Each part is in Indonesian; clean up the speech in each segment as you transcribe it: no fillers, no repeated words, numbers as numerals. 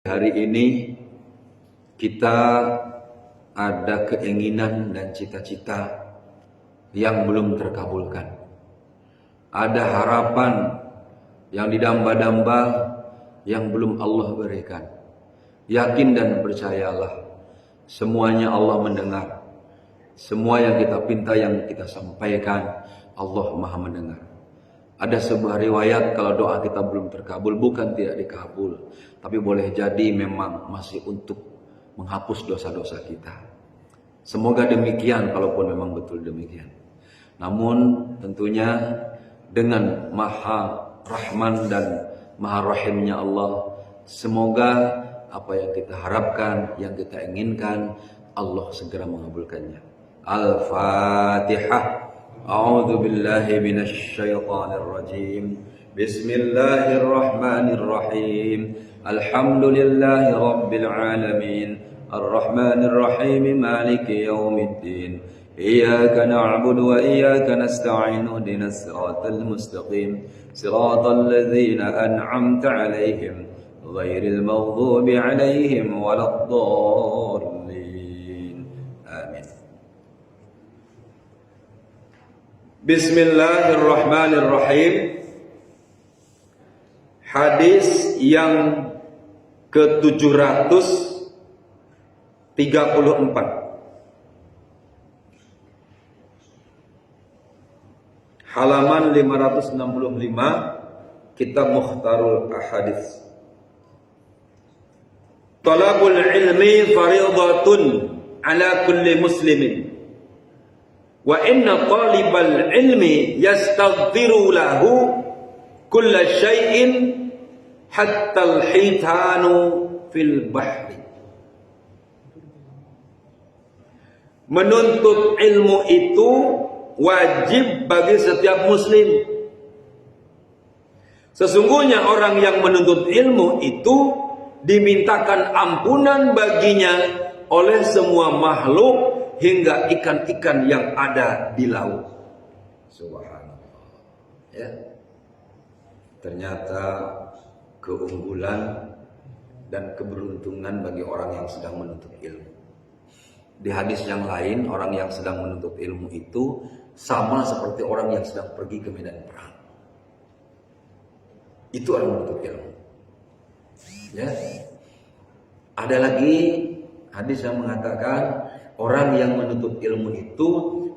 Hari ini kita ada keinginan dan cita-cita yang belum terkabulkan. Ada harapan yang didamba-damba yang belum Allah berikan. Yakin dan percayalah, semuanya Allah mendengar. Semua yang kita pinta, yang kita sampaikan, Allah Maha mendengar. Ada sebuah riwayat kalau doa kita belum terkabul, bukan tidak dikabul, tapi boleh jadi memang masih untuk menghapus dosa-dosa kita. Semoga demikian, kalaupun memang betul demikian. Namun tentunya dengan Maha Rahman dan Maha Rahimnya Allah, semoga apa yang kita harapkan, yang kita inginkan, Allah segera mengabulkannya. Al-Fatihah. A'udzu billahi minasy syaithanir rajim. Bismillahirrahmanirrahim. Alhamdulillahi rabbil alamin. Arrahmanir rahim. Maliki yaumiddin. Iyyaka na'budu wa iyyaka nasta'in. Ihdinas siratal mustaqim. Siratal ladzina an'amta 'alaihim ghairil maghdubi 'alaihim waladdallin. Amin. Bismillahirrahmanirrahim. Hadis yang ke-734, halaman 565, kitab Mukhtarul Ahadits. Talabul ilmi fariidatun ala kulli muslimin. Wa inna talibal ilmi yastaghfiru lahu kulla syai'in hatta al-hitanu fil bahri. Menuntut ilmu itu wajib bagi setiap muslim. Sesungguhnya orang yang menuntut ilmu itu dimintakan ampunan baginya oleh semua makhluk hingga ikan-ikan yang ada di laut. Subhanallah. Ya. Ternyata keunggulan dan keberuntungan bagi orang yang sedang menuntut ilmu. Di hadis yang lain, orang yang sedang menuntut ilmu itu sama seperti orang yang sedang pergi ke medan perang. Itu orang menuntut ilmu. Ya. Ada lagi hadis yang mengatakan orang yang menuntut ilmu itu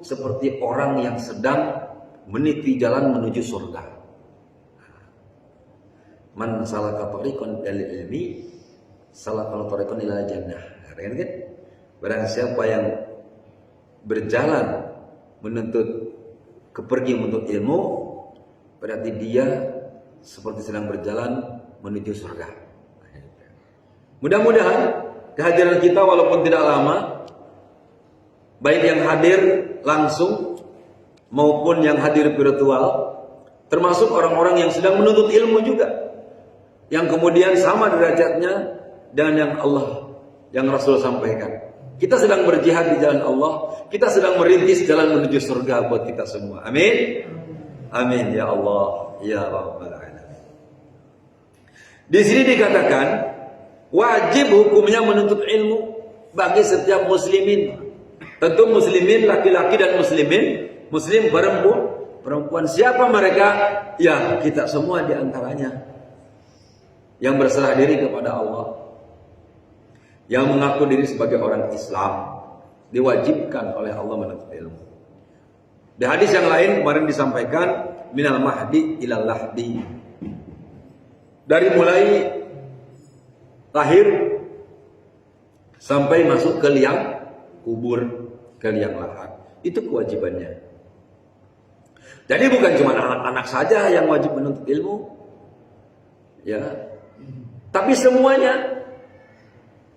seperti orang yang sedang meniti jalan menuju surga. Man salaka tariqan ilal ilmi salaka tariqan ilal jannah. Kan? Barang siapa yang berjalan pergi menuntut ilmu, berarti dia seperti sedang berjalan menuju surga. Mudah-mudahan kehadiran kita walaupun tidak lama, baik yang hadir langsung maupun yang hadir virtual, termasuk orang-orang yang sedang menuntut ilmu juga, yang kemudian sama derajatnya dengan yang Allah, yang Rasul sampaikan. Kita sedang berjihad di jalan Allah, kita sedang merintis jalan menuju surga buat kita semua. Amin. Amin ya Allah ya Rabbal Alamin. Di sini dikatakan wajib hukumnya menuntut ilmu bagi setiap muslimin. Tentu muslimin laki-laki dan muslim perempuan. Siapa mereka? Ya, kita semua diantaranya yang berserah diri kepada Allah, yang mengaku diri sebagai orang Islam, diwajibkan oleh Allah menuntut ilmu. Di hadis yang lain kemarin disampaikan, minal mahdi ilal lahdi. Dari mulai lahir sampai masuk ke liang kubur, ke liang lahat. Itu kewajibannya. Jadi bukan cuma anak-anak saja yang wajib menuntut ilmu, ya, tapi semuanya.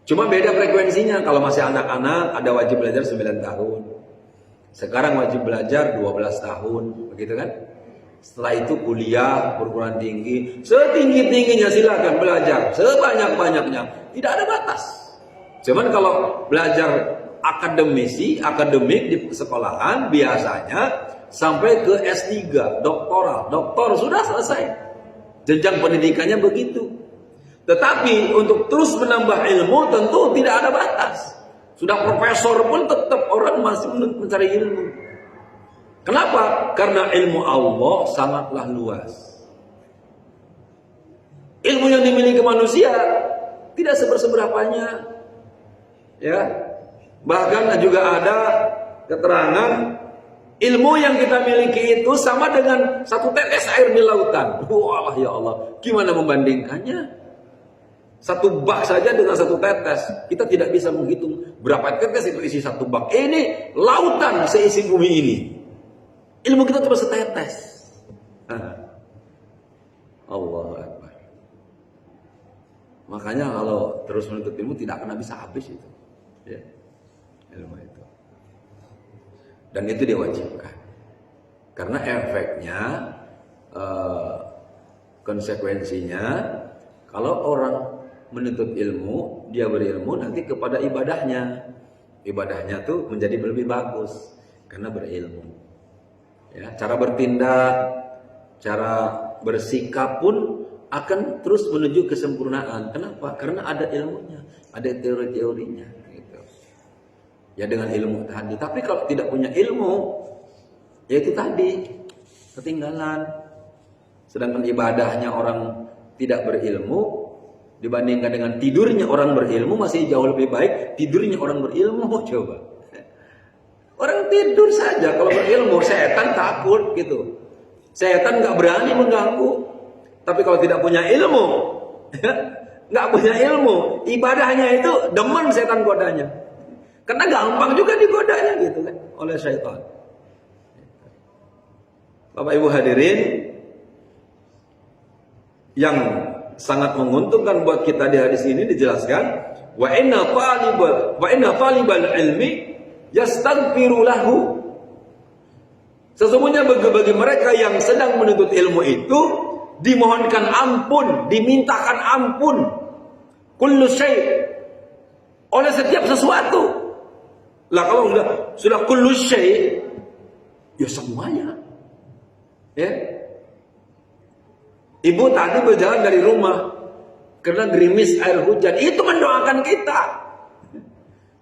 Cuma beda frekuensinya. Kalau masih anak-anak ada wajib belajar 9 tahun. Sekarang wajib belajar 12 tahun, begitu kan? Setelah itu kuliah, perguruan tinggi, setinggi-tingginya silakan belajar, sebanyak-banyaknya, tidak ada batas. Cuman kalau belajar akademik di sekolahan biasanya sampai ke S3, doktoral, doktor sudah selesai. Jenjang pendidikannya begitu. Tetapi untuk terus menambah ilmu tentu tidak ada batas. Sudah profesor pun tetap orang masih mencari ilmu. Kenapa? Karena ilmu Allah sangatlah luas. Ilmu yang dimiliki manusia tidak seberapanya. Ya. Bahkan juga ada keterangan ilmu yang kita miliki itu sama dengan satu tetes air di lautan. Wah, ya Allah, gimana membandingkannya? Satu bak saja dengan satu tetes, kita tidak bisa menghitung berapa tetes itu isi satu bak. Ini lautan seisi bumi ini. Ilmu kita cuma setetes. Allahu Akbar. Makanya kalau terus menuntut ilmu tidak akan bisa habis itu. Ya. Ilmu itu. Dan itu diwajibkan. Karena efeknya, konsekuensinya, kalau orang menuntut ilmu, dia berilmu nanti kepada ibadahnya. Ibadahnya tuh menjadi lebih bagus karena berilmu. Ya, cara bertindak, cara bersikap pun akan terus menuju kesempurnaan. Kenapa? Karena ada ilmunya, ada teori-teorinya. Gitu. Ya dengan ilmu tadi. Tapi kalau tidak punya ilmu, ya itu tadi ketinggalan. Sedangkan ibadahnya orang tidak berilmu dibandingkan dengan tidurnya orang berilmu masih jauh lebih baik tidurnya orang berilmu. Coba. Orang tidur saja kalau berilmu, setan takut gitu. Setan nggak berani mengganggu. Tapi kalau tidak punya ilmu, nggak punya ilmu, ibadahnya itu demen setan godanya. Karena gampang juga digodanya gitu kan oleh setan. Bapak Ibu hadirin, yang sangat menguntungkan buat kita di hadis ini dijelaskan, wa inna talibal ilmi yastaghfiru lahu. Sesungguhnya bagi mereka yang sedang menuntut ilmu itu dimohonkan ampun, dimintakan ampun kullu syai' oleh setiap sesuatu. Lah kalau sudah kullu syai' ya semuanya. Ya. Ibu tadi berjalan dari rumah karena gerimis air hujan, itu mendoakan kita.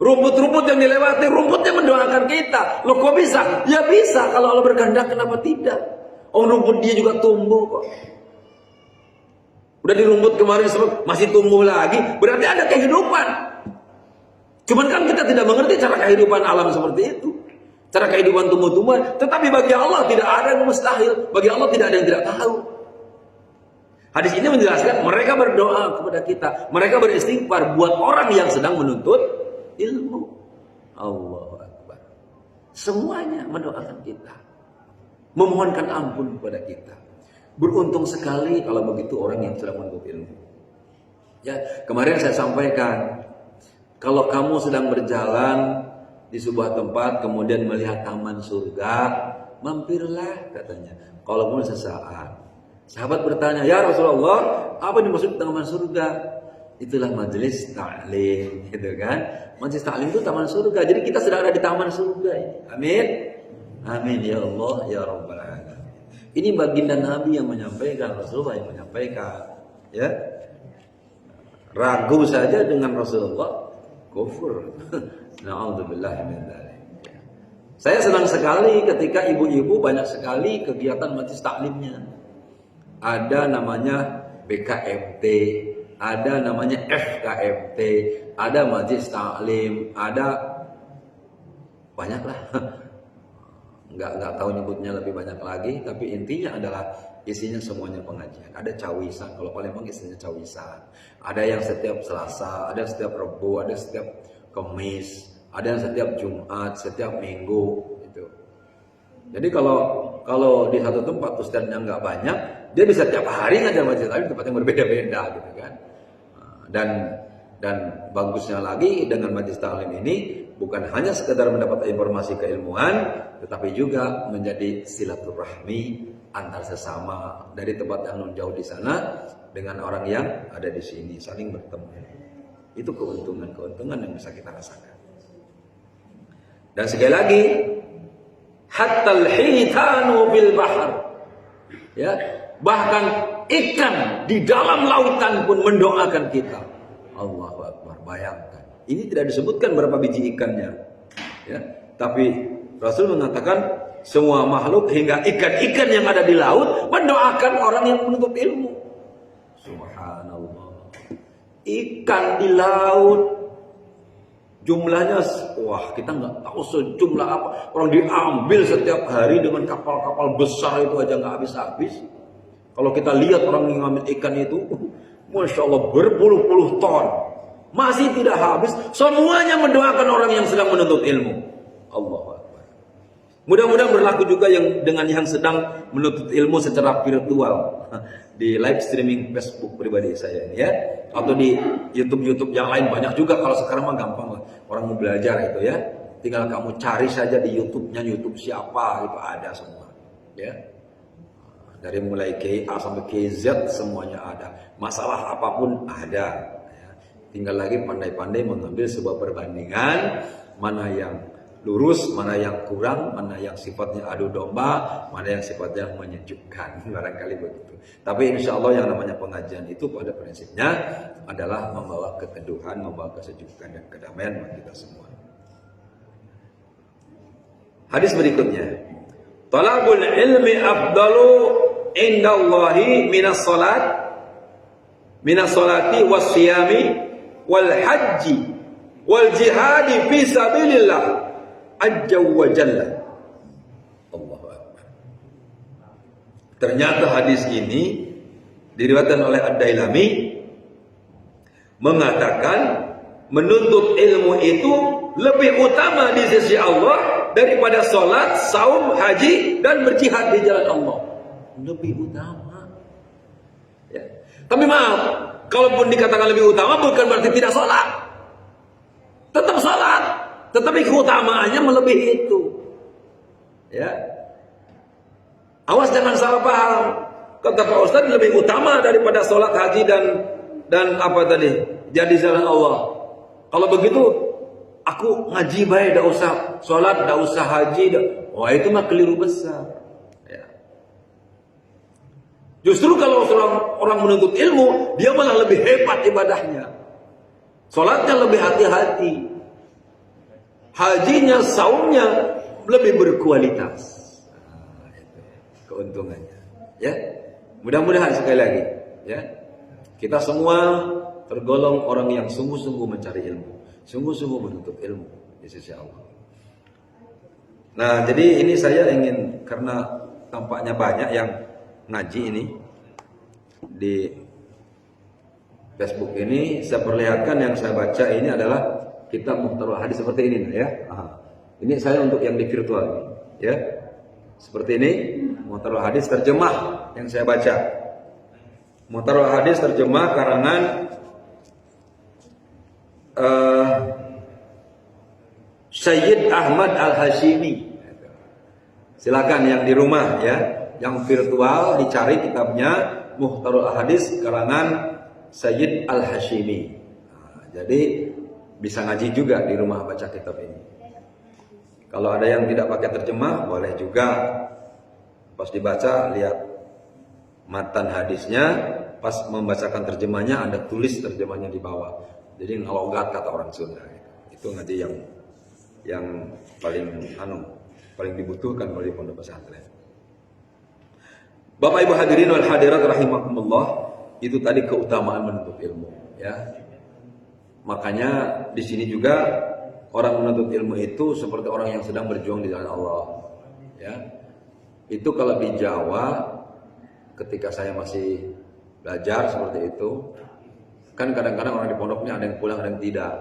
Rumput-rumput yang dilewati, rumputnya mendoakan kita. Loh kok bisa? Ya bisa, kalau Allah berkehendak kenapa tidak? Oh rumput dia juga tumbuh kok. Udah di rumput kemarin masih tumbuh lagi, berarti ada kehidupan. Cuman kan kita tidak mengerti cara kehidupan alam seperti itu. Cara kehidupan tumbuh-tumbuhan. Tetapi bagi Allah tidak ada yang mustahil. Bagi Allah tidak ada yang tidak tahu. Hadis ini menjelaskan mereka berdoa kepada kita. Mereka beristighfar buat orang yang sedang menuntut ilmu. Allahu Akbar. Semuanya mendoakan kita. Memohonkan ampun kepada kita. Beruntung sekali kalau begitu orang yang sedang menuntut ilmu. Ya, kemarin saya sampaikan, kalau kamu sedang berjalan di sebuah tempat kemudian melihat taman surga, mampirlah katanya. Kalaupun sesaat. Sahabat bertanya, "Ya Rasulullah, apa dimaksud taman surga?" Itulah majelis ta'lim, gitu kan? Majelis ta'lim itu taman surga. Jadi kita sedang ada di taman surga ini. Amin. Amin ya Allah ya Rabbal alamin. Ini baginda Nabi yang menyampaikan, Rasulullah yang menyampaikan, ya. Ragu saja dengan Rasulullah, kufur. Na'udzubillah min dzalik. Saya senang sekali ketika ibu-ibu banyak sekali kegiatan majelis taklimnya. Ada namanya BKMT, ada namanya FKMT, ada majelis taklim, ada banyaklah. Nggak tahu nyebutnya lebih banyak lagi, tapi intinya adalah isinya semuanya pengajian. Ada cawisan, kalau Palembang isinya cawisan. Ada yang setiap Selasa, ada yang setiap Rabu, ada yang setiap Kamis, ada yang setiap Jumat, setiap Minggu gitu. Jadi kalau di satu tempat ustadznya nggak banyak, dia bisa tiap hari ngajar majelis taklim di tempat yang berbeda-beda gitu kan. Dan bagusnya lagi dengan majelis taklim ini bukan hanya sekedar mendapat informasi keilmuan, tetapi juga menjadi silaturahmi antar sesama dari tempat yang jauh di sana dengan orang yang ada di sini, saling bertemu. Itu keuntungan yang bisa kita rasakan. Dan sekali lagi, hatta al-hitanu bil bahr. Ya, bahkan ikan di dalam lautan pun mendoakan kita. Allahu Akbar, bayangkan. Ini tidak disebutkan berapa biji ikannya. Ya, tapi Rasul mengatakan semua makhluk hingga ikan-ikan yang ada di laut mendoakan orang yang menuntut ilmu. Subhanallah. Ikan di laut jumlahnya, wah kita nggak tahu sejumlah apa. Orang diambil setiap hari dengan kapal-kapal besar itu aja nggak habis-habis. Kalau kita lihat orang yang ngambil ikan itu, Masya Allah berpuluh-puluh ton. Masih tidak habis. Semuanya mendoakan orang yang sedang menuntut ilmu. Allahu Akbar. Mudah-mudahan berlaku juga yang dengan yang sedang menuntut ilmu secara virtual. Di live streaming Facebook pribadi saya ini ya. Atau di YouTube yang lain banyak juga. Kalau sekarang mah gampang lah. Orang mau belajar itu ya. Tinggal kamu cari saja di YouTube-nya, YouTube siapa itu ada semua. Ya. Dari mulai KA sampai KZ semuanya ada. Masalah apapun ada. Ya. Tinggal lagi pandai-pandai mengambil sebuah perbandingan. Mana yang lurus, mana yang kurang, mana yang sifatnya adu domba, mana yang sifatnya menyejukkan. Barangkali begitu. Tapi insya Allah yang namanya pengajian itu pada prinsipnya adalah membawa keteduhan, membawa kesejukan dan kedamaian bagi kita semua. Hadis berikutnya. Talabul ilmi afdalu indallahi minas salati was siyami wal haji wal jihadi fi sabilillah azza wa jalla. Allahu Akbar. Ternyata hadis ini diriwayatkan oleh Ad-Dailami mengatakan menuntut ilmu itu lebih utama di sisi Allah daripada sholat, saum, haji dan berjihad di jalan Allah. Lebih utama. Ya. Tapi maaf, kalaupun dikatakan lebih utama bukan berarti tidak sholat. Tetap sholat, tetapi keutamaannya melebihi itu. Ya. Awas jangan salah paham. Kata Pak Ustadz lebih utama daripada sholat, haji dan apa tadi? Jadi jalan Allah. Kalau begitu aku ngaji baik, tidak usah sholat, tidak usah haji. Wah itu mah keliru besar. Ya. Justru kalau orang menuntut ilmu, dia malah lebih hebat ibadahnya. Sholatnya lebih hati-hati. Hajinya, saumnya lebih berkualitas. Nah, itu keuntungannya. Ya, mudah-mudahan sekali lagi, ya kita semua tergolong orang yang sungguh-sungguh mencari ilmu, sungguh-sungguh menuntut ilmu di sisi Allah. Nah, jadi ini saya ingin, karena tampaknya banyak yang ngaji ini di Facebook ini, saya perlihatkan yang saya baca ini adalah kitab Muhtarul Hadis seperti ini ya. Ini saya untuk yang di virtual ini, ya. Seperti ini Muhtarul Hadis terjemah yang saya baca. Muhtarul Hadis terjemah karangan Sayyid Ahmad Al-Hashimi. Silakan yang di rumah ya, yang virtual dicari kitabnya Muhtarul Hadis karangan Sayyid Al-Hashimi. Nah, jadi bisa ngaji juga di rumah baca kitab ini. Kalau ada yang tidak pakai terjemah boleh juga. Pas dibaca lihat matan hadisnya, pas membacakan terjemahnya ada tulis terjemahnya di bawah. Jadi ngalogat kata orang Sunda. Itu ngaji yang paling dibutuhkan oleh pondok pesantren. Bapak Ibu hadirin wal hadirat rahimakumullah, itu tadi keutamaan menuntut ilmu, ya. Makanya di sini juga orang menuntut ilmu itu seperti orang yang sedang berjuang di jalan Allah, ya. Itu kalau di Jawa ketika saya masih belajar seperti itu, kan kadang-kadang orang di pondoknya ada yang pulang, ada yang tidak.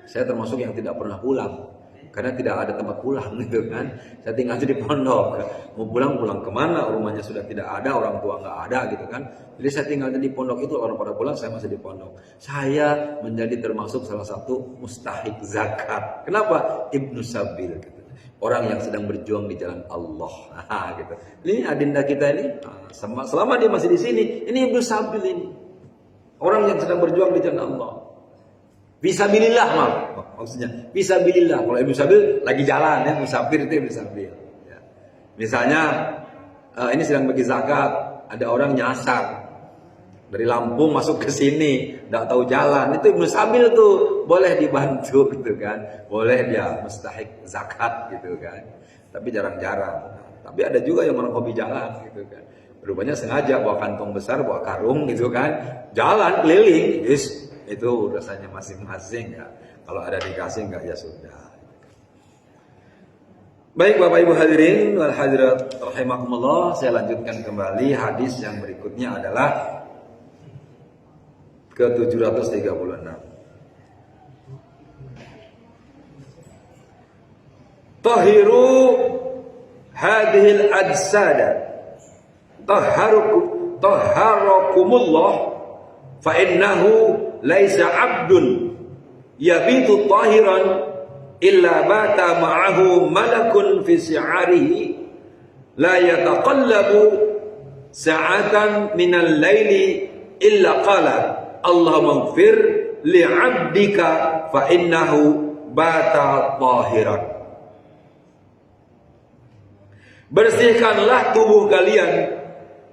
Saya termasuk yang tidak pernah pulang karena tidak ada tempat pulang gitu kan. Saya tinggal di pondok, mau pulang kemana, rumahnya sudah tidak ada, orang tua nggak ada gitu kan. Jadi saya tinggal di pondok itu, orang pada pulang, saya masih di pondok. Saya menjadi termasuk salah satu mustahik zakat. Kenapa? Ibnu Sabil gitu. Orang yang sedang berjuang di jalan Allah. Nah, gitu. Ini adinda kita ini, selama dia masih di sini, ini Ibnu Sabil ini. Orang yang sedang berjuang di jalan Allah. Fisabilillah maksudnya. Fisabilillah. Kalau Ibnu Sabil lagi jalan ya, musafir itu Ibnu Sabil. Ya. Misalnya ini sedang bagi zakat, ada orang nyasar. Dari Lampung masuk ke sini, nggak tahu jalan, itu Ibnu Sabil tuh boleh dibantu gitu kan, boleh dia mustahik zakat gitu kan, tapi jarang-jarang. Tapi ada juga yang orang hobi jalan gitu kan, rupanya sengaja bawa kantong besar, bawa karung gitu kan, jalan keliling, itu urusannya masing-masing ya. Kalau ada dikasih nggak ya sudah. Baik Bapak Ibu hadirin wal hadirat rahimakumullah, saya lanjutkan kembali hadis yang berikutnya adalah ke-736. Tahiru hadhil ajsada tahharakumullah fa innahu laisa 'abdun yabitu tahiran illa bata ma'ahu malakun fi si'arihi la yataqallabu sa'atan minal laili illa qala Allahumma ighfir li'abdika fa innahu bata tahiran. Bersihkanlah tubuh kalian,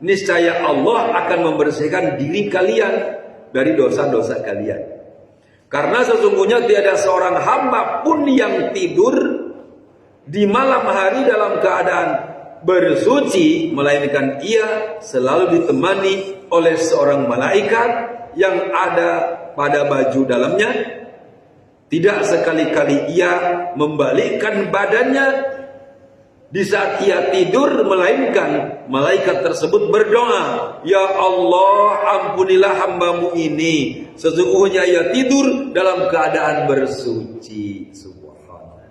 niscaya Allah akan membersihkan diri kalian dari dosa-dosa kalian. Karena sesungguhnya tiada seorang hamba pun yang tidur di malam hari dalam keadaan bersuci, melainkan ia selalu ditemani oleh seorang malaikat yang ada pada baju dalamnya. Tidak sekali-kali ia membalikkan badannya di saat ia tidur, melainkan malaikat tersebut berdoa, ya Allah, ampunilah hambamu ini, sesungguhnya ia tidur dalam keadaan bersuci. Subhanallah.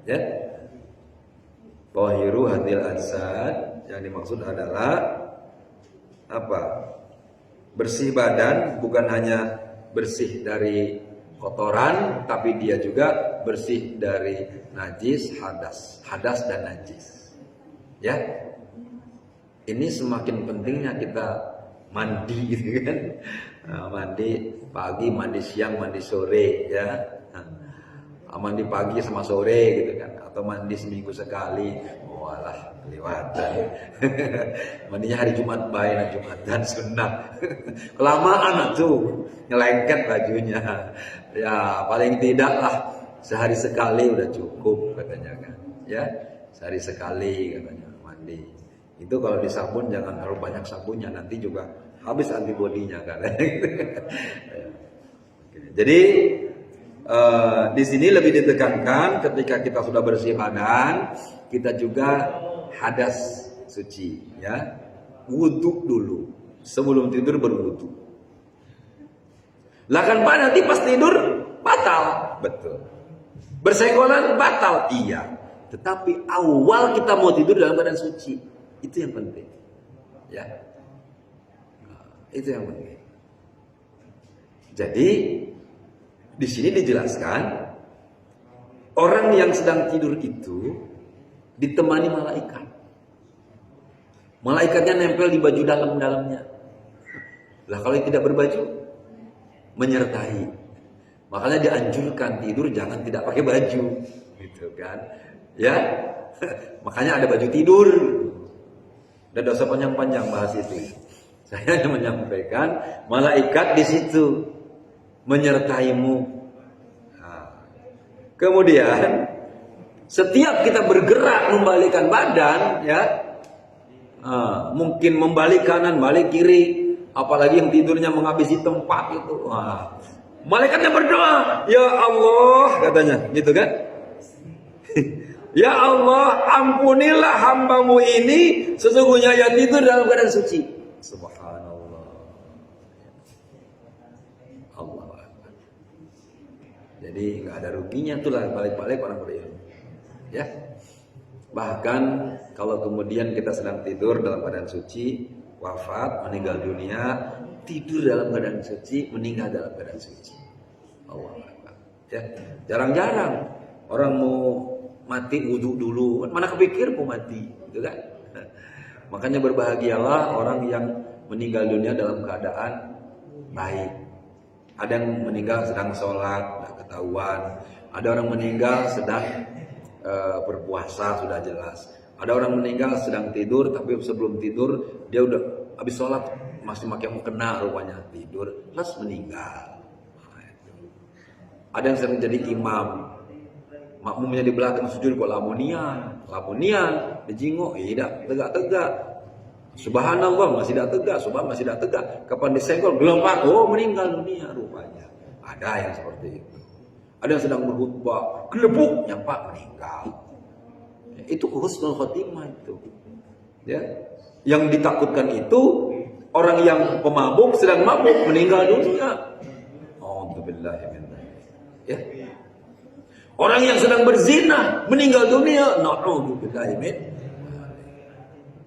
Ya, tahiru hadil asad yang dimaksud adalah apa? Bersih badan, bukan hanya bersih dari kotoran, tapi dia juga bersih dari najis, hadas dan najis. Ya, ini semakin pentingnya kita mandi gitu kan, mandi pagi, mandi siang, mandi sore, ya, mandi pagi sama sore gitu kan, atau mandi seminggu sekali. Walah, kelewatan. Mandinya hari Jumat baik, Jumatan sunnah. Kelamaan tuh, nyelengket bajunya. Ya, paling tidak lah sehari sekali udah cukup katanya kan. Ya, sehari sekali katanya mandi. Itu kalau di sabun jangan terlalu banyak sabunnya, nanti juga habis antibodinya kan. Jadi di sini lebih ditekankan ketika kita sudah bersih badan, kita juga hadas suci, ya. Wudhu dulu, sebelum tidur berwudhu. Lah kan Pak, nanti pas tidur batal, betul. Bersenggolan batal, iya. Tetapi awal kita mau tidur dalam keadaan suci, itu yang penting, ya. Itu yang penting. Jadi di sini dijelaskan orang yang sedang tidur itu ditemani malaikat. Malaikatnya nempel di baju dalamnya. Lah kalau tidak berbaju, menyertai. Makanya dianjurkan tidur jangan tidak pakai baju, gitu kan? Ya, makanya ada baju tidur. Dan dosa panjang-panjang bahas itu. Saya hanya menyampaikan malaikat di situ menyertaimu. Nah, kemudian setiap kita bergerak membalikkan badan, ya, mungkin membalik kanan, balik kiri, apalagi yang tidurnya menghabisi tempat itu, malaikatnya berdoa, ya Allah katanya, gitu kan? Ya Allah, ampunilah hambamu ini, sesungguhnya ia tidur dalam keadaan suci. Subhanallah. Allah. Jadi nggak ada ruginya tuh lah balik-balik orang berilmu. Ya, bahkan kalau kemudian kita sedang tidur dalam keadaan suci, wafat, meninggal dunia, tidur dalam keadaan suci, meninggal dalam keadaan suci. Allah. Ya, jarang-jarang orang mau mati wudhu dulu, mana kepikir mau mati, gitu kan? Makanya berbahagialah orang yang meninggal dunia dalam keadaan baik. Ada yang meninggal sedang sholat, tidak ketahuan. Ada orang meninggal sedang berpuasa, sudah jelas. Ada orang meninggal sedang tidur, tapi sebelum tidur dia udah habis sholat masih pakai mukena rupanya, tidur, terus meninggal. Nah, itu. Ada yang sering jadi imam, makmumnya di belakang sujud kok lamunian, dijingok, tidak tegak-tegak. Subhanallah masih tidak tegak, subhan masih tidak tegak. Kapan disenggol gelombang, oh meninggal dunia rupanya. Ada yang seperti itu. Ada yang sedang berkhutbah, gelebuk nyampak meninggal. Itu husnul khotimah itu. Ya. Yang ditakutkan itu orang yang pemabuk sedang mabuk meninggal dunia. Alhamdulillah. Ya. Orang yang sedang berzina meninggal dunia. Na'udzubillah.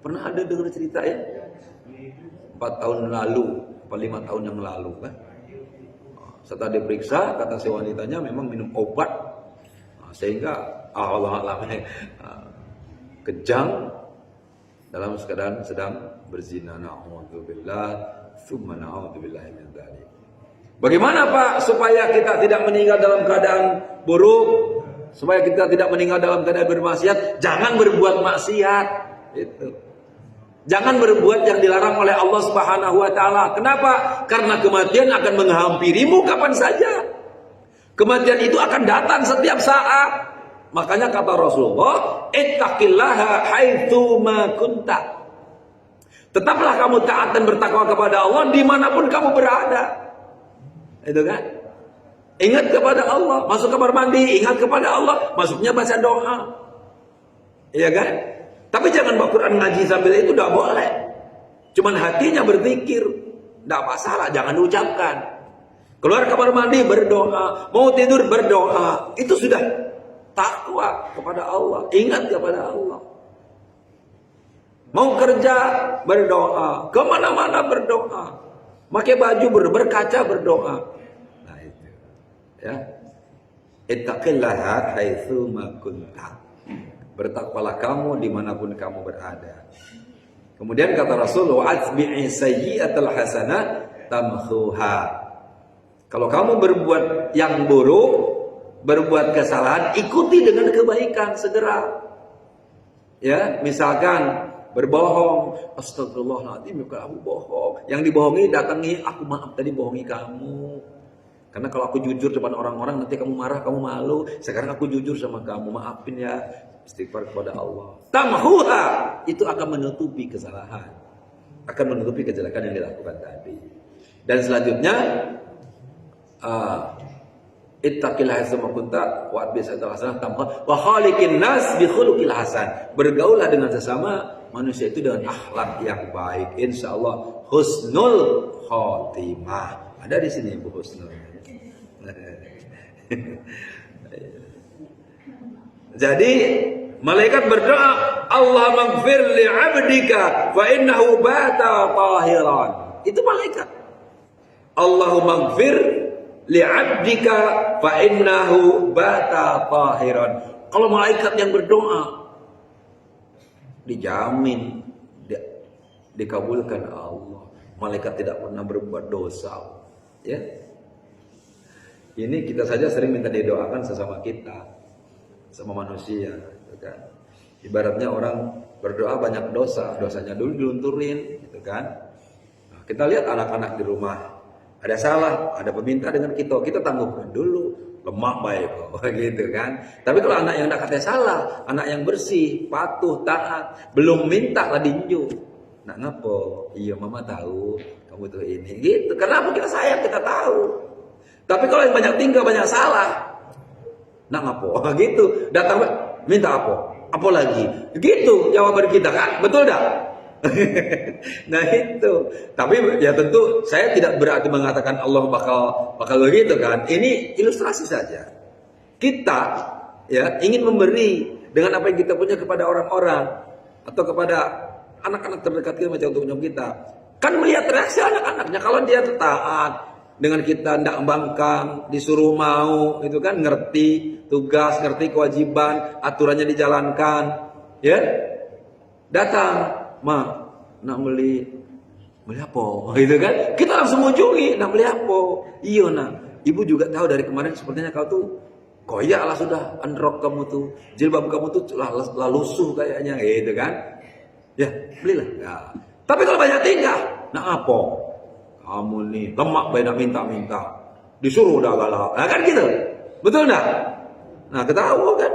Pernah ada dengar cerita ya? 4 tahun lalu, 5 tahun yang lalu kan? Setelah diperiksa, kata si wanitanya memang minum obat, sehingga Allah kejang dalam keadaan sedang berzina. Na'udzubillah, tsumma na'udzubillah min dzalik. Bagaimana Pak supaya kita tidak meninggal dalam keadaan buruk, supaya kita tidak meninggal dalam keadaan bermaksiat? Jangan berbuat maksiat. Itu. Jangan berbuat yang dilarang oleh Allah Subhanahu wa taala. Kenapa? Karena kematian akan menghampirimu kapan saja. Kematian itu akan datang setiap saat. Makanya kata Rasulullah, "Ittaqillaha haitsu ma kunta." Tetaplah kamu taat dan bertakwa kepada Allah dimanapun kamu berada. Itu kan? Ingat kepada Allah, masuk kamar mandi, ingat kepada Allah, masuknya baca doa. Iya kan? Tapi jangan bawa Quran ngaji sambil itu tidak boleh. Cuman hatinya berzikir, tidak masalah, jangan diucapkan. Keluar kamar mandi berdoa, mau tidur berdoa, itu sudah takwa kepada Allah, ingat kepada Allah. Mau kerja berdoa, kemana-mana berdoa, pakai baju berkaca berdoa. Nah itu, ya. Ittaqillaha haitsu ma kunta. Bertakwalah kamu dimanapun kamu berada. Kemudian kata Rasul, "Wa'atbi'i sayyi'atal hasanah tamhuha." Kalau kamu berbuat yang buruk, berbuat kesalahan, ikuti dengan kebaikan segera. Ya, misalkan berbohong, astagfirullahaladzim, aku bohong. Yang dibohongi datangi, aku maaf tadi bohongi kamu. Karena kalau aku jujur depan orang-orang nanti kamu marah, kamu malu. Sekarang aku jujur sama kamu, maafin ya. Istighfar kepada Allah. Tamhuha, itu akan menutupi kesalahan, akan menutupi kejelekan yang dilakukan tadi. Dan selanjutnya, ittaqillaha haitsu ma kunta wa'tbi' sayyi'atal hasanah tamhuha wa khaliqin nas bi khuluqil hasan. Bergaulah dengan sesama manusia itu dengan akhlak yang baik. Insyaallah husnul khotimah. Ada di sini Bu Husnul. Jadi malaikat berdoa, Allah maghfir li 'abdika fa innahu bata tahiran. Itu malaikat. Allahumma maghfir li 'abdika fa innahu bata tahiran. Kalau malaikat yang berdoa dijamin dikabulkan Allah. Malaikat tidak pernah berbuat dosa. Ya. Ini kita saja sering minta didoakan sesama kita, sama manusia, gitu kan. Ibaratnya orang berdoa banyak dosa, dosanya dulu dilunturin, gitu kan. Nah, kita lihat anak-anak di rumah, ada salah, ada peminta dengan kita tangguhkan dulu, lemah baik kok, gitu kan. Tapi kalau anak yang tidak katanya salah, anak yang bersih, patuh, taat, belum minta lah dinju. Nak ngapo? Iya mama tahu, kamu tuh ini, gitu. Kenapa kita sayang, kita tahu. Tapi kalau yang banyak tinggal, banyak salah, nak ngapo? Gitu. Datang minta apa lagi? Gitu jawaban kita kan, betul dah? Nah itu. Tapi ya tentu saya tidak berarti mengatakan Allah bakal begitu kan. Ini ilustrasi saja. Kita ya ingin memberi dengan apa yang kita punya kepada orang-orang atau kepada anak-anak terdekat kita macam untuk kita. Kan melihat reaksi anak-anaknya, kalau dia taat dengan kita tidak membangkang, disuruh mau, itu kan ngerti tugas, ngerti kewajiban, aturannya dijalankan, ya. Datang, ma, nak beli apa, gitu kan? Kita langsung ujungi, nak beli apa? Iya nak, ibu juga tahu dari kemarin sepertinya kau tuh koyak lah sudah, androk kamu tuh, jilbab kamu tuh lah lusuh kayaknya, gitu kan? Ya, belilah. Nah. Tapi kalau banyak tingkah, Nah apa? Kamu nih lemak banyak minta-minta. Disuruh dah galak. Nah kan gitu. Betul enggak? Nah ketawa kan.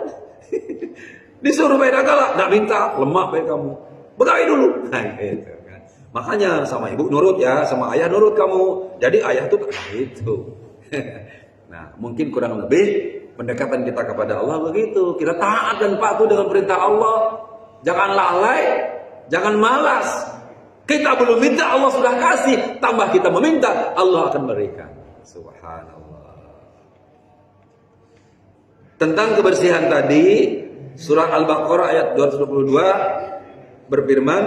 Disuruh banyak galak, enggak minta, lemak baik kamu. Begawi dulu. Nah gitu kan. Makanya sama ibu nurut ya, sama ayah nurut kamu. Jadi ayah tuh tak gitu. Nah, mungkin kurang lebih pendekatan kita kepada Allah begitu. Kita taat dan patuh dengan perintah Allah. Jangan lalai, jangan malas. Kita belum minta, Allah sudah kasih. Tambah kita meminta, Allah akan berikan. Subhanallah. Tentang kebersihan tadi, surah Al-Baqarah ayat 222 berfirman,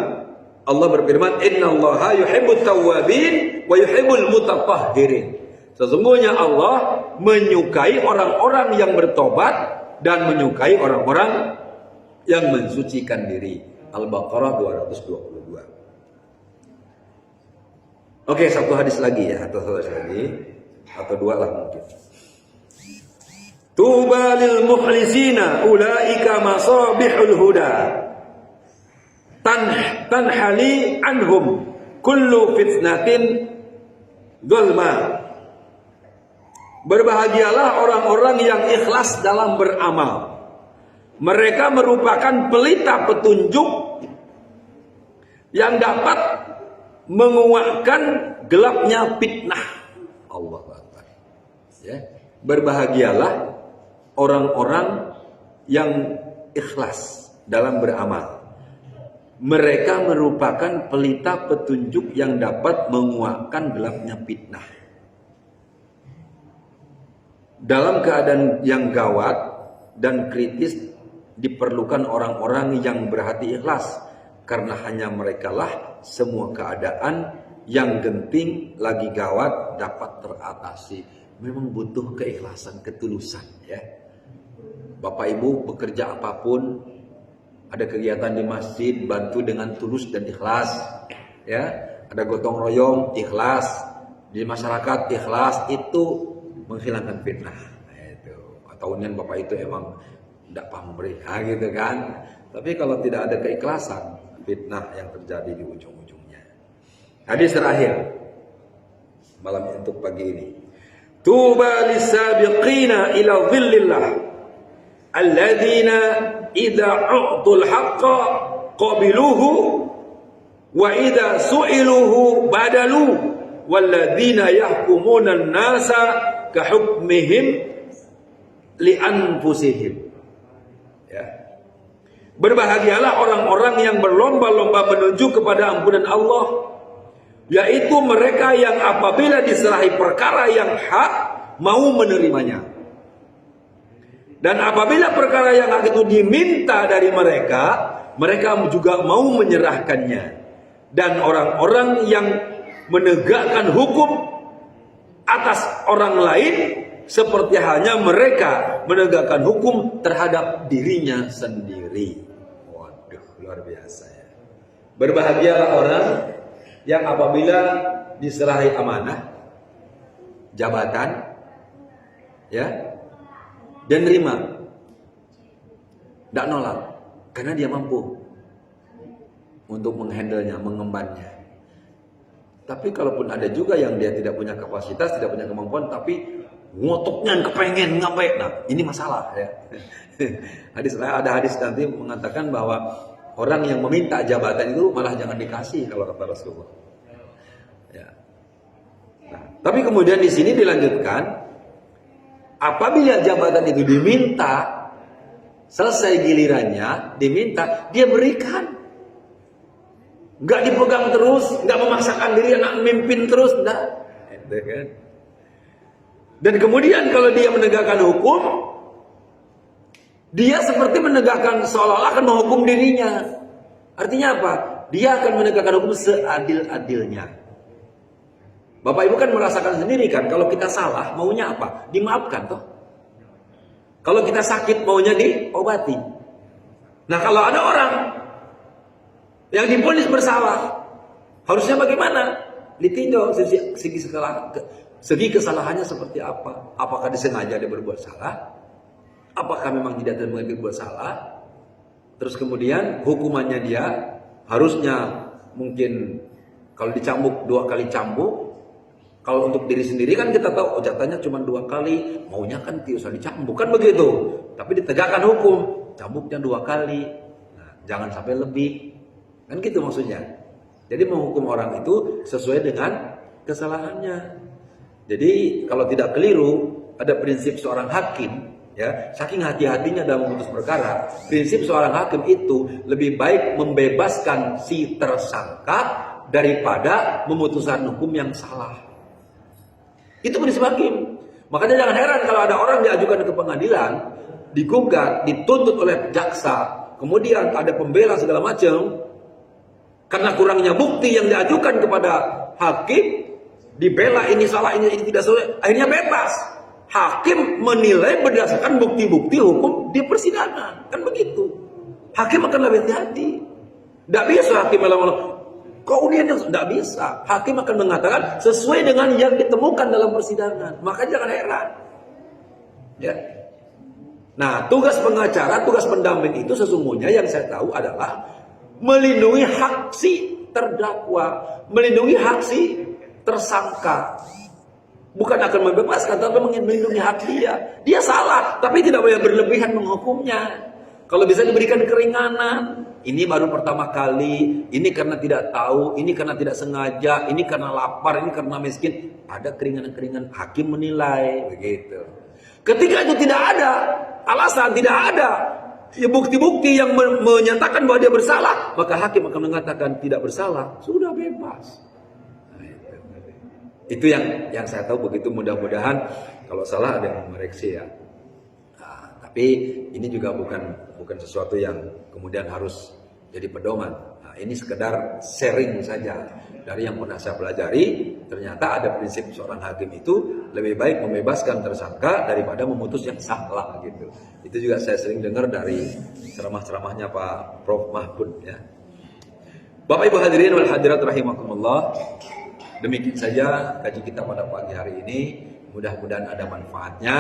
Allah berfirman, "Innallaha yuhibbut tawwabin wa yuhibbul mutatahhirin." Sesungguhnya Allah menyukai orang-orang yang bertobat dan menyukai orang-orang yang mensucikan diri. Al-Baqarah 222. Oke, satu hadis lagi ya, atau dua lah mungkin. Tuba lil mukhlisina ulaika masabihul huda. Tanhali anhum kullu fitnatin dzulma. Berbahagialah orang-orang yang ikhlas dalam beramal. Mereka merupakan pelita petunjuk yang dapat menguatkan gelapnya fitnah. Allah Akbar. Ya. Berbahagialah orang-orang yang ikhlas dalam beramal. Mereka merupakan pelita petunjuk yang dapat menguatkan gelapnya fitnah. Dalam keadaan yang gawat dan kritis diperlukan orang-orang yang berhati ikhlas. Karena hanya merekalah semua keadaan yang genting lagi gawat dapat teratasi. Memang butuh keikhlasan, ketulusan ya. Bapak Ibu bekerja apapun, ada kegiatan di masjid, bantu dengan tulus dan ikhlas ya. Ada gotong royong, ikhlas. Di masyarakat ikhlas, itu menghilangkan fitnah. Nah, itu. Atau Bapak itu emang tidak pamrih gitu kan. Tapi kalau tidak ada keikhlasan, fitnah yang terjadi di ujung-ujungnya. Hadis terakhir malam untuk pagi ini. Tuba lisabiqina ila dhillillah alladzina idza u'tul haqqa qabiluhu wa idza su'iluhu badalu walladzina yahkumuna an-nasa kahukmihim li anfusihim. Ya. Berbahagialah orang-orang yang berlomba-lomba menuju kepada ampunan Allah, yaitu mereka yang apabila diserahi perkara yang hak mau menerimanya. Dan apabila perkara yang hak itu diminta dari mereka, mereka juga mau menyerahkannya. Dan orang-orang yang menegakkan hukum atas orang lain seperti hanya mereka menegakkan hukum terhadap dirinya sendiri. Luar biasa ya. Berbahagialah orang yang apabila diserahi amanah, jabatan, ya, dan nerima, tidak nolak, karena dia mampu untuk menghandlenya, mengembannya. Tapi kalaupun ada juga yang dia tidak punya kapasitas, tidak punya kemampuan, tapi ngotoknya kepengen ngapain, nah ini masalah ya. Ada hadis nanti mengatakan bahwa orang yang meminta jabatan itu malah jangan dikasih kalau kata Rasulullah. Ya. Nah, tapi kemudian di sini dilanjutkan, apabila jabatan itu diminta, selesai gilirannya, diminta, dia berikan. Nggak dipegang terus, nggak memaksakan diri anak memimpin terus, enggak. Dan kemudian kalau dia menegakkan hukum, dia seperti menegakkan seolah-olah akan menghukum dirinya. Artinya apa? Dia akan menegakkan hukum seadil-adilnya. Bapak Ibu kan merasakan sendiri kan, kalau kita salah maunya apa? Dimaafkan toh. Kalau kita sakit maunya diobati. Nah kalau ada orang yang divonis bersalah, harusnya bagaimana? Ditinjau segi kesalahannya seperti apa? Apakah disengaja dia berbuat salah? Apakah memang tidak terbukti berbuat salah? Terus kemudian hukumannya dia harusnya mungkin Kalau dicambuk 2 kali cambuk, kalau untuk diri sendiri kan kita tahu jatahnya cuma 2 kali, maunya kan tidak usah dicambuk kan begitu. Tapi ditegakkan hukum, cambuknya 2 kali, nah, jangan sampai lebih, kan gitu maksudnya. Jadi menghukum orang itu sesuai dengan kesalahannya. Jadi kalau tidak keliru, ada prinsip seorang hakim, ya, saking hati-hatinya dalam memutus perkara, prinsip seorang hakim itu lebih baik membebaskan si tersangka daripada memutuskan hukum yang salah. Itu prinsip hakim. Makanya jangan heran kalau ada orang diajukan ke pengadilan, digugat, dituntut oleh jaksa, kemudian ada pembela segala macam, karena kurangnya bukti yang diajukan kepada hakim, dibela ini salah, ini tidak sesuai, akhirnya bebas. Hakim menilai berdasarkan bukti-bukti hukum di persidangan, kan begitu. Hakim akan lebih hati-hati. Tidak bisa hakim malah kau ini tidak bisa. Hakim akan mengatakan sesuai dengan yang ditemukan dalam persidangan. Maka jangan heran. Ya. Nah, tugas pengacara, tugas pendamping itu sesungguhnya yang saya tahu adalah melindungi hak si terdakwa, melindungi hak si tersangka. Bukan akan membebaskan, tapi melindungi hak dia. Dia salah, tapi tidak boleh berlebihan menghukumnya. Kalau bisa diberikan keringanan, ini baru pertama kali, ini karena tidak tahu, ini karena tidak sengaja, ini karena lapar, ini karena miskin. Ada keringanan-keringanan, hakim menilai, begitu. Ketika itu tidak ada alasan, tidak ada bukti-bukti yang menyatakan bahwa dia bersalah, maka hakim akan mengatakan tidak bersalah, sudah bebas. Itu yang saya tahu begitu. Mudah-mudahan kalau salah ada yang mengoreksi ya. Nah, tapi ini juga bukan sesuatu yang kemudian harus jadi pedoman. Nah, ini sekedar sharing saja dari yang pernah saya pelajari. Ternyata ada prinsip seorang hakim itu lebih baik membebaskan tersangka daripada memutus yang salah gitu. Itu juga saya sering dengar dari ceramah-ceramahnya Pak Prof Mahfud ya. Bapak Ibu hadirin wal hadirat rahimakumullah. Demikian saja kaji kita pada pagi hari ini. Mudah-mudahan ada manfaatnya,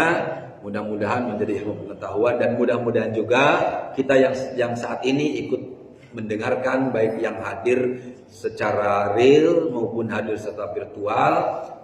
mudah-mudahan menjadi ilmu pengetahuan, dan mudah-mudahan juga kita yang saat ini ikut mendengarkan, baik yang hadir secara real maupun hadir secara virtual,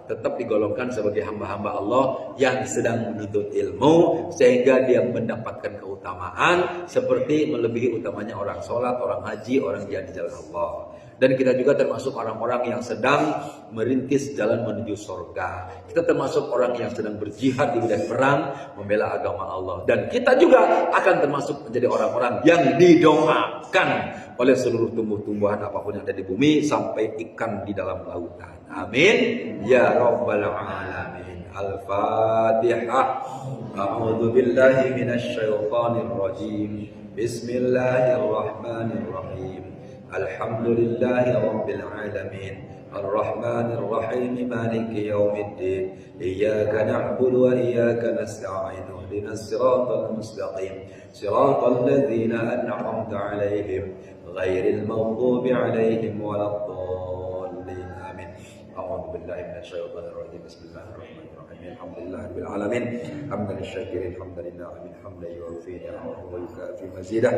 tetap digolongkan sebagai hamba-hamba Allah yang sedang menuntut ilmu, sehingga dia mendapatkan keutamaan seperti melebihi utamanya orang sholat, orang haji, orang jihad di jalan Allah. Dan kita juga termasuk orang-orang yang sedang merintis jalan menuju surga. Kita termasuk orang yang sedang berjihad di medan perang, membela agama Allah. Dan kita juga akan termasuk menjadi orang-orang yang didoakan oleh seluruh tumbuh-tumbuhan apapun yang ada di bumi, sampai ikan di dalam lautan. Amin ya rabbal alamin. Al-Fatihah. A'udzu billahi minasy syaithanir rajim. Bismillahirrahmanirrahim. Alhamdulillahi rabbil alamin. Ar-Rahmanir Rahim. Maliki yaumiddin. Iyyaka na'budu wa iyyaka nasta'in. Ihdinas siratal mustaqim. Siratal ladzina an'amta 'alaihim ghairil maghdubi 'alaihim waladdallin. Amin. A'udzu billahi minasy syaithanir rajim. Bismillahirrahmanirrahim. Alhamdulillahirabbil alamin. Hamdan syakirin hamdalillah min hamdan yuwaffi ni'amahu wa yukafi mazidah.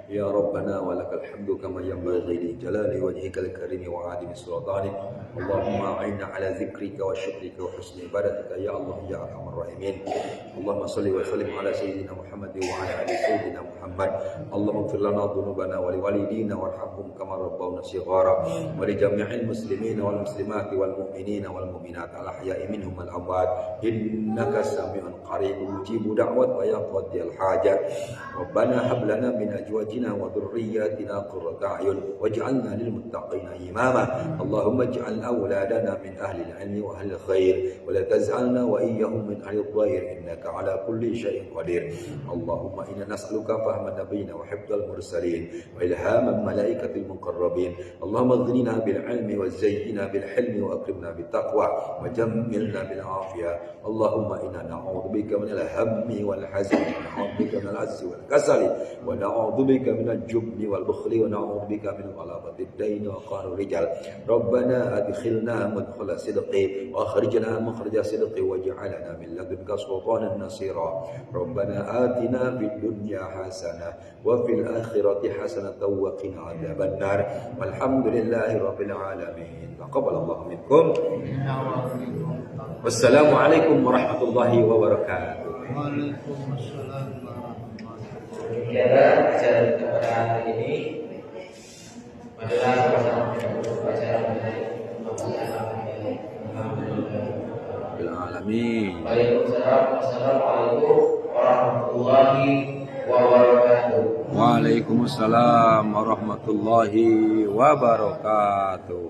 Ya Rabbana wa lakal hamdu kama yanbaghi li jalali wajhikal karim wa 'azimi sultanik. Allahumma a'inna 'ala dzikrika wa syukrika wa husni ibadatika ya Allah ya arhamar rahimin. Allahumma shalli wa sallim 'ala sayyidina Muhammad wa 'ala ali sayyidina Muhammad. Allahumma ighfir lana dhunubana wa liwalidina warhamhum kama rabbawna shighara wa li jami'il muslimina wal muslimati wal mu'minina wal mu'minat al ahya'i minhum wal amwat. Innaka sami'un qaribun mujibu da'wat wa yaqdi al hajat. Rabbana hab lana min azwajina وذرياتنا قرة أعين واجعلنا للمتقين إماما. اللهم اجعل أولادنا من أهل العلم وأهل الخير ولا تجعلنا وإياهم من أهل الضير إنك على كل شيء قدير. اللهم إنا نسألك فهم النبيين وحفظ المرسلين وإلهام الملائكة المقربين. اللهم اغننا بالعلم وزينا بالحلم وأكرمنا بالتقوى وجملنا بالعافية. اللهم إنا نعوذ بك من الهم والحزن ونعوذ بك من العجز والكسل ونعوذ بك bika minal jubni wal bukhli wa na'udzu bika min ghalabatid daini wa qahril rijal. Rabbana adkhilna mudkhala sidqi wa akhrijna makhraja sidqi waj'alna min ladunka sultanan nasira. Rabbana atina fid dunya hasanah wa fil akhirati hasanah wa qina adzabannar. Walhamdulillahi rabbil alamin. Taqabbalallahu minkum. Wassalamualaikum warahmatullahi wabarakatuh. Waalaikumsalam. Demikianlah acara kita pada hari ini adalah acara mengenai Alamin. Waalaikumsalam. Wassalamualaikum warahmatullahi wabarakatuh. Waalaikumsalam warahmatullahi wabarakatuh.